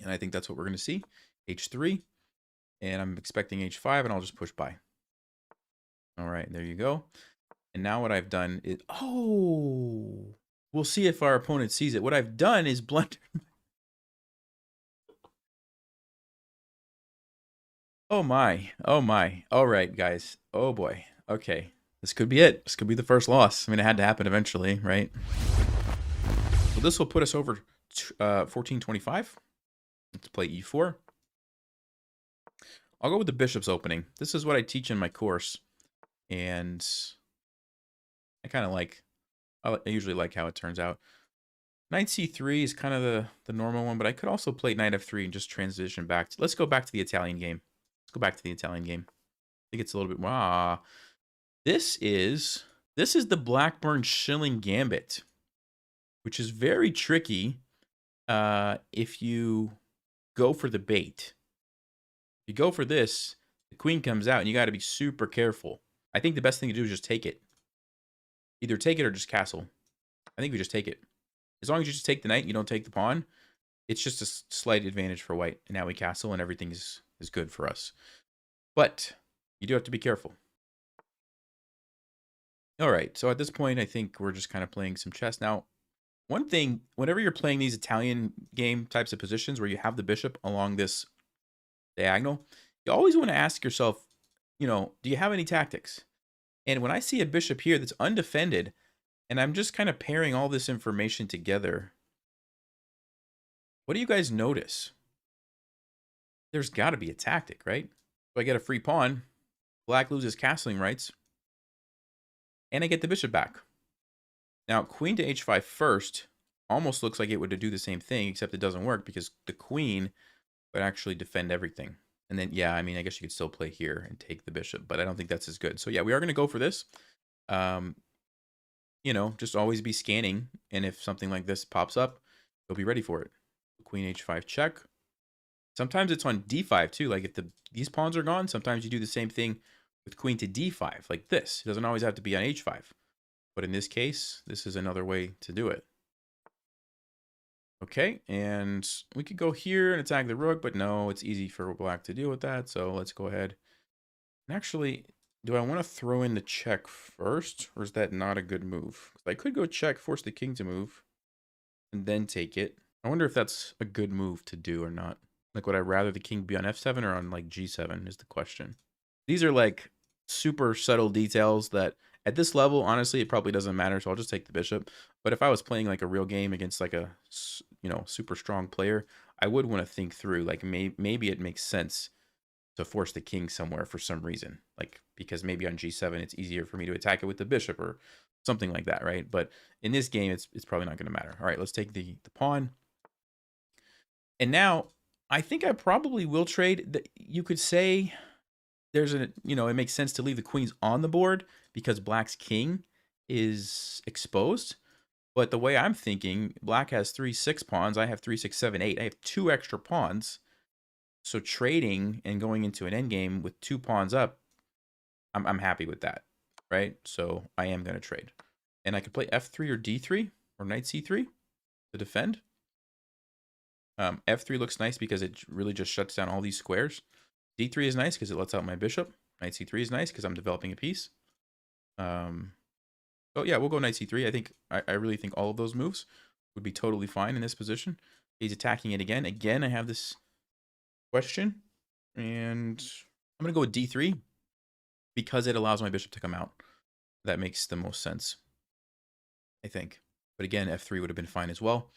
And I think that's what we're going to see. H3. And I'm expecting H5, and I'll just push by. All right, there you go. And now what I've done is... Oh! We'll see if our opponent sees it. What I've done is blunder... Oh my. Oh my. All right, guys. Oh boy. Okay. This could be it. This could be the first loss. I mean, it had to happen eventually, right? So this will put us over 1425. Let's play E4. I'll go with the bishop's opening. This is what I teach in my course. And I kind of like... I usually like how it turns out. Knight C3 is kind of the normal one, but I could also play Knight F3 and just transition back. Let's go back to the Italian game. Let's go back to the Italian game. I think it's a little bit... Wow. This is the Blackburne Shilling Gambit, which is very tricky if you go for the bait. If you go for this, the queen comes out, and you got to be super careful. I think the best thing to do is just take it. Either take it or just castle. I think we just take it. As long as you just take the knight, you don't take the pawn, it's just a slight advantage for white. And now we castle, and everything is good for us. But you do have to be careful. All right, so at this point, I think we're just kind of playing some chess. Now, one thing, whenever you're playing these Italian game types of positions where you have the bishop along this diagonal, you always want to ask yourself, you know, do you have any tactics? And when I see a bishop here that's undefended, and I'm just kind of pairing all this information together, what do you guys notice? There's got to be a tactic, right? If I get a free pawn, black loses castling rights, and I get the bishop back. Now, queen to h5 first almost looks like it would do the same thing, except it doesn't work because the queen would actually defend everything. And then, yeah, I mean, I guess you could still play here and take the bishop, but I don't think that's as good. So, yeah, we are going to go for this. You know, just always be scanning. And if something like this pops up, you'll be ready for it. Queen h5 check. Sometimes it's on d5 too. Like if these pawns are gone, sometimes you do the same thing with queen to d5, like this. It doesn't always have to be on h5. But in this case, this is another way to do it. Okay, and we could go here and attack the rook, but no, it's easy for black to deal with that. So let's go ahead. And actually, do I want to throw in the check first, or is that not a good move? I could go check, force the king to move, and then take it. I wonder if that's a good move to do or not. Like, would I rather the king be on f7 or on, like, g7 is the question. These are, like, super subtle details that at this level, honestly, it probably doesn't matter, so I'll just take the bishop. But if I was playing, like, a real game against, like, a, you know, super strong player, I would want to think through, like, maybe it makes sense to force the king somewhere for some reason. Like, because maybe on g7, it's easier for me to attack it with the bishop or something like that, right? But in this game, it's probably not going to matter. All right, let's take the pawn. And now, I think I probably will trade. You could say there's a, you know, it makes sense to leave the queens on the board because black's king is exposed. But the way I'm thinking, black has 3-6 pawns. I have 3-6-7-8. I have 2 extra pawns. So trading and going into an endgame with 2 pawns up, I'm happy with that, right? So I am going to trade. And I could play f3 or d3 or knight c3 to defend. F3 looks nice because it really just shuts down all these squares. D3 is nice because it lets out my bishop. Knight C3 is nice because I'm developing a piece. Oh yeah, we'll go Knight C3. I think I really think all of those moves would be totally fine in this position. He's attacking it again. Again, I have this question, and I'm gonna go with D3 because it allows my bishop to come out. That makes the most sense, I think. But again, F3 would have been fine as well.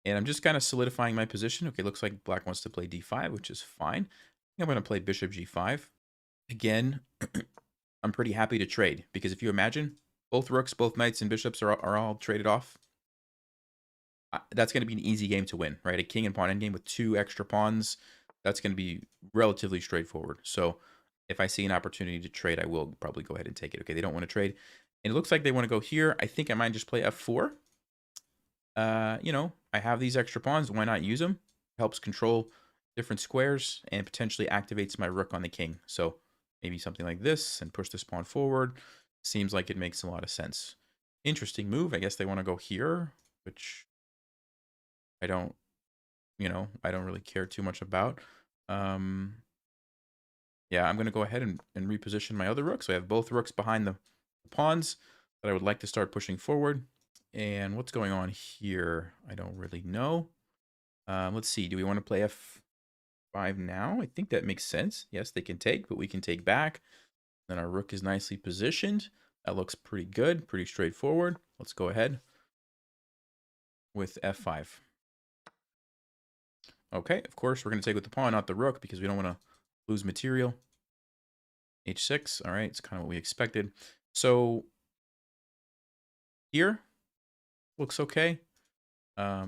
And I'm just kind of solidifying my position. Okay, looks like black wants to play d5, which is fine. I'm going to play bishop g5. Again, I'm pretty happy to trade because if you imagine, both rooks, both knights, and bishops are all traded off. That's going to be an easy game to win, right? A king and pawn endgame with 2 extra pawns. That's going to be relatively straightforward. So if I see an opportunity to trade, I will probably go ahead and take it. Okay, they don't want to trade. And it looks like they want to go here. I think I might just play f4. You know, I have these extra pawns. Why not use them? Helps control different squares and potentially activates my rook on the king. So maybe something like this and push this pawn forward. Seems like it makes a lot of sense. Interesting move. I guess they want to go here, which I don't I don't really care too much about. Yeah, I'm going to go ahead and reposition my other rook. So I have both rooks behind the pawns that I would like to start pushing forward. And what's going on here? I don't really know. Let's see. Do we want to play F5 now? I think that makes sense. Yes, they can take, but we can take back. Then our rook is nicely positioned. That looks pretty good, pretty straightforward. Let's go ahead with F5. Okay, of course, we're going to take with the pawn, not the rook, because we don't want to lose material. H6, all right, it's kind of what we expected. So here looks okay.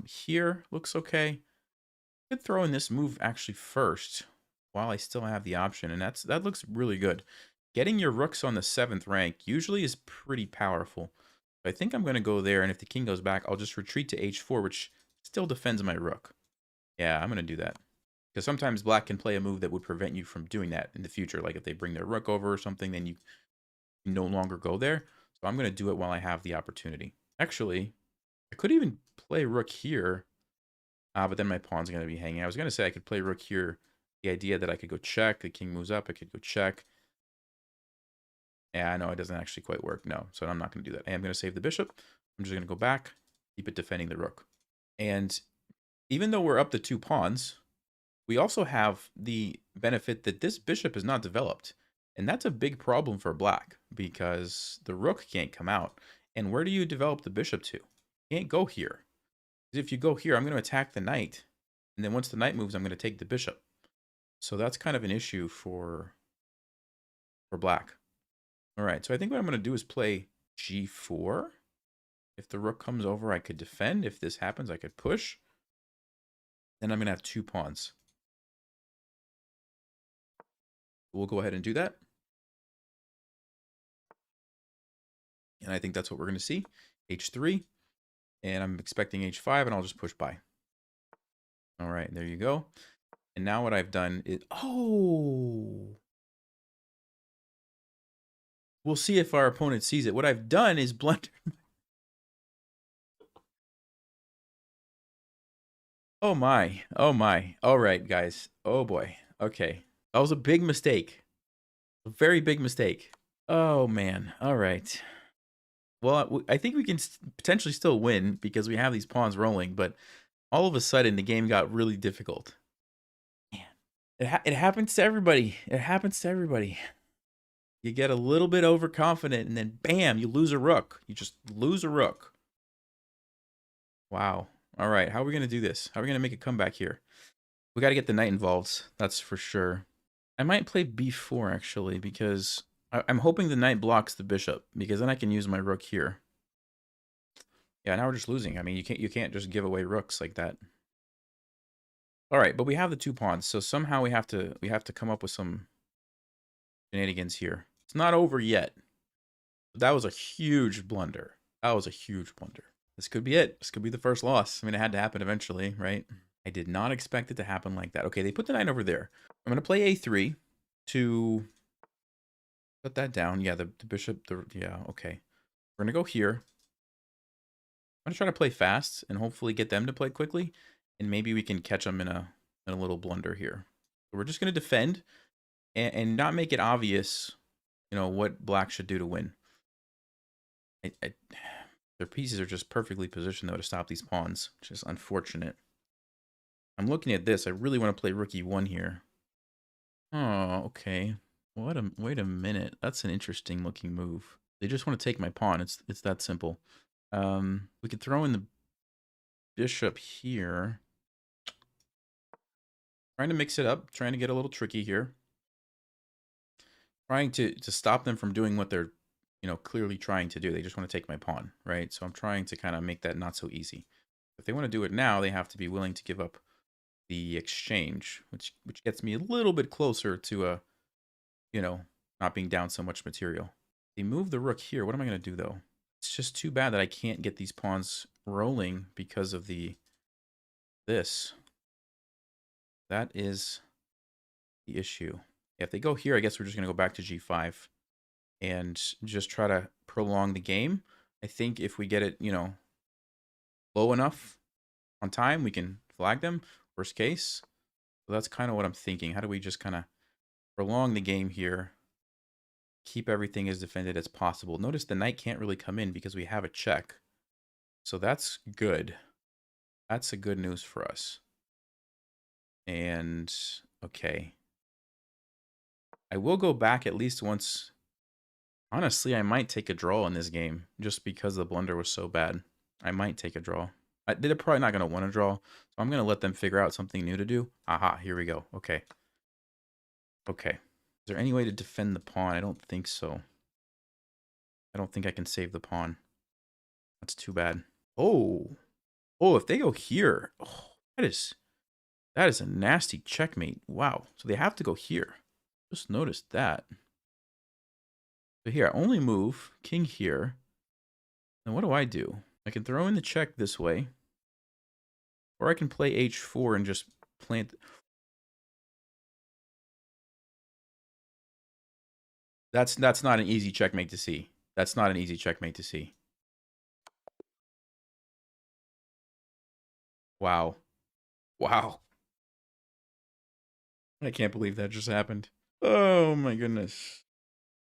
Here looks okay. I could throw in this move actually first while I still have the option, and that looks really good. Getting your rooks on the 7th rank usually is pretty powerful. I think I'm going to go there, and if the king goes back, I'll just retreat to H4, which still defends my rook. Yeah, I'm going to do that. Because sometimes black can play a move that would prevent you from doing that in the future. Like if they bring their rook over or something, then you no longer go there. So I'm going to do it while I have the opportunity. Actually, I could even play rook here. But then my pawn's going to be hanging. I was going to say I could play rook here. The idea that I could go check. The king moves up. I could go check. Yeah, no, it doesn't actually quite work. No, so I'm not going to do that. I am going to save the bishop. I'm just going to go back, keep it defending the rook. And even though we're up the 2 pawns, we also have the benefit that this bishop is not developed. And that's a big problem for black because the rook can't come out. And where do you develop the bishop to? You can't go here. If you go here, I'm going to attack the knight. And then once the knight moves, I'm going to take the bishop. So that's kind of an issue for black. All right, so I think what I'm going to do is play G4. If the rook comes over, I could defend. If this happens, I could push. Then I'm going to have 2 pawns. We'll go ahead and do that. And I think that's what we're going to see. H3. And I'm expecting H5, and I'll just push by. All right, there you go. And now what I've done is... Oh! We'll see if our opponent sees it. What I've done is blunder. Oh my. Oh my. All right, guys. Oh boy. Okay. That was a big mistake. A very big mistake. Oh man. All right. Well, I think we can potentially still win because we have these pawns rolling, but all of a sudden the game got really difficult. Man. It happens to everybody. It happens to everybody. You get a little bit overconfident and then bam, you lose a rook. You just lose a rook. Wow. All right, how are we going to do this? How are we going to make a comeback here? We got to get the knight involved. That's for sure. I might play b4 actually because I'm hoping the knight blocks the bishop because then I can use my rook here. Yeah, now we're just losing. I mean, you can't just give away rooks like that. All right, but we have the 2 pawns, so somehow we have to come up with some shenanigans here. It's not over yet. That was a huge blunder. That was a huge blunder. This could be it. This could be the first loss. I mean, it had to happen eventually, right? I did not expect it to happen like that. Okay, they put the knight over there. I'm going to play a3 to put that down. Yeah, the bishop. Yeah, okay. We're going to go here. I'm going to try to play fast and hopefully get them to play quickly. And maybe we can catch them in a little blunder here. So we're just going to defend and not make it obvious, what black should do to win. Their pieces are just perfectly positioned, though, to stop these pawns, which is unfortunate. I'm looking at this. I really want to play rook e1 here. Oh, okay. Wait a minute. That's an interesting looking move. They just want to take my pawn. It's that simple. We could throw in the bishop here. Trying to mix it up. Trying to get a little tricky here. Trying to stop them from doing what they're clearly trying to do. They just want to take my pawn, right? So I'm trying to kind of make that not so easy. If they want to do it now, they have to be willing to give up the exchange, which gets me a little bit closer to not being down so much material. They move the rook here. What am I going to do, though? It's just too bad that I can't get these pawns rolling because of this. That is the issue. If they go here, I guess we're just going to go back to g5 and just try to prolong the game. I think if we get it, low enough on time, we can flag them. worst case. So that's kind of what I'm thinking. How do we just kind of prolong the game here? Keep everything as defended as possible. Notice the knight can't really come in because we have a check. So that's good. That's a good news for us. And, okay. I will go back at least once. Honestly, I might take a draw in this game just because the blunder was so bad. I might take a draw. They're probably not going to want to draw, so I'm going to let them figure out something new to do. Aha, here we go. Okay. Okay. Is there any way to defend the pawn? I don't think so. I don't think I can save the pawn. That's too bad. Oh. Oh, if they go here. Oh, that is a nasty checkmate. Wow. So they have to go here. Just noticed that. So here, I only move king here. Now what do? I can throw in the check this way. Or I can play h4 and just plant. That's not an easy checkmate to see. That's not an easy checkmate to see. Wow. Wow. I can't believe that just happened. Oh my goodness.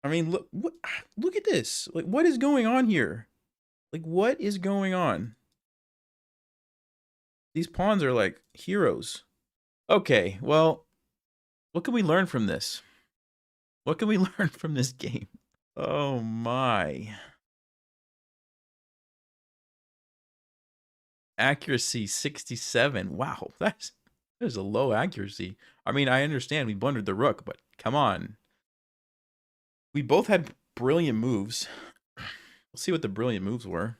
I mean, look at this. Like, what is going on here? Like, what is going on? These pawns are like heroes. Okay, well, what can we learn from this? What can we learn from this game? Oh my. Accuracy 67. Wow, that is a low accuracy. I mean, I understand we blundered the rook, but come on. We both had brilliant moves. We'll see what the brilliant moves were.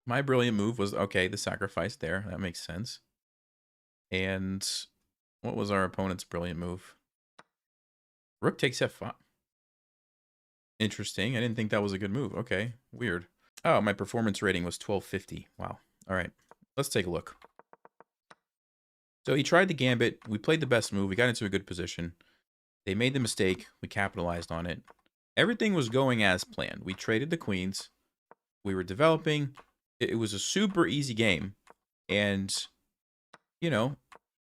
My brilliant move was, okay, the sacrifice there. That makes sense. And what was our opponent's brilliant move? Rook takes f5. Interesting. I didn't think that was a good move. Okay, weird. Oh, my performance rating was 1250. Wow. All right, let's take a look. So he tried the gambit. We played the best move. We got into a good position. They made the mistake. We capitalized on it. Everything was going as planned. We traded the queens. We were developing. It was a super easy game. And, you know,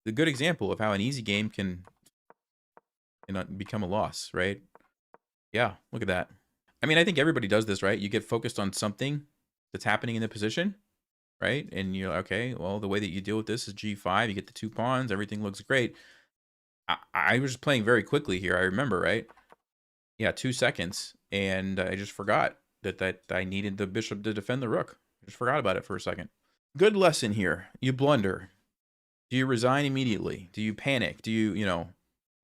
a good example of how an easy game can become a loss, right? Yeah, look at that. I mean, I think everybody does this, right? You get focused on something that's happening in the position, right? And you're like, okay, well, the way that you deal with this is g5. You get the 2 pawns. Everything looks great. I was just playing very quickly here. I remember, right? Yeah, 2 seconds. And I just forgot that I needed the bishop to defend the rook. I just forgot about it for a second. Good lesson here. You blunder. Do you resign immediately? Do you panic? Do you,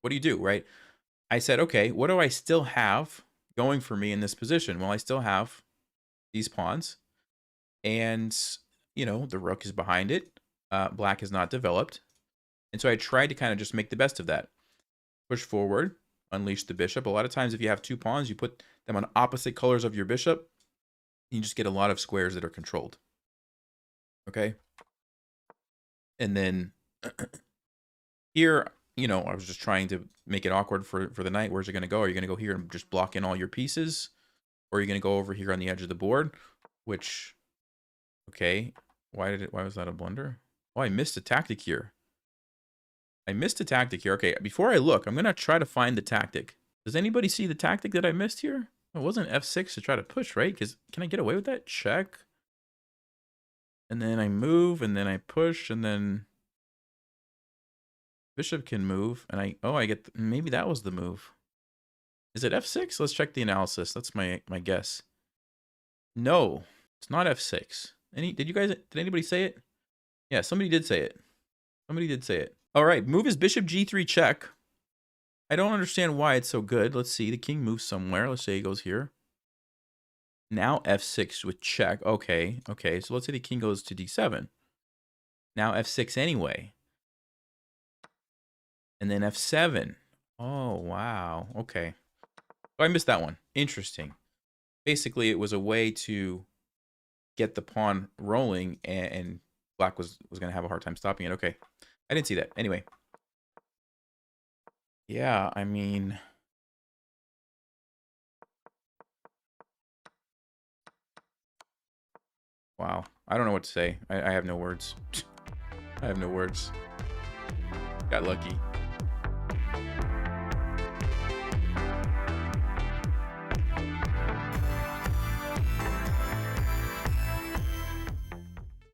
what do you do, right? I said, okay, what do I still have going for me in this position? Well, I still have these pawns. And, the rook is behind it. Black is not developed. And so I tried to kind of just make the best of that. Push forward, unleash the bishop. A lot of times if you have 2 pawns, you put them on opposite colors of your bishop. You just get a lot of squares that are controlled. Okay? And then here, I was just trying to make it awkward for the knight. Where's it going to go? Are you going to go here and just block in all your pieces? Or are you going to go over here on the edge of the board? Which, okay, why was that a blunder? Oh, I missed a tactic here. Okay, before I look, I'm going to try to find the tactic. Does anybody see the tactic that I missed here? It wasn't f6 to try to push, right? Because can I get away with that? Check. And then I move, and then I push, and then bishop can move. And I get, maybe that was the move. Is it f6? Let's check the analysis. That's my guess. No, it's not f6. Did anybody say it? Yeah, somebody did say it. All right, move is bishop g3 check. I don't understand why it's so good. Let's see. The king moves somewhere. Let's say he goes here. Now f6 with check. Okay. So let's say the king goes to d7. Now f6 anyway. And then f7. Oh, wow. Okay. Oh, I missed that one. Interesting. Basically, it was a way to get the pawn rolling, and black was going to have a hard time stopping it. Okay. I didn't see that. Anyway. Yeah, I mean, wow. I don't know what to say. I have no words. I have no words. Got lucky.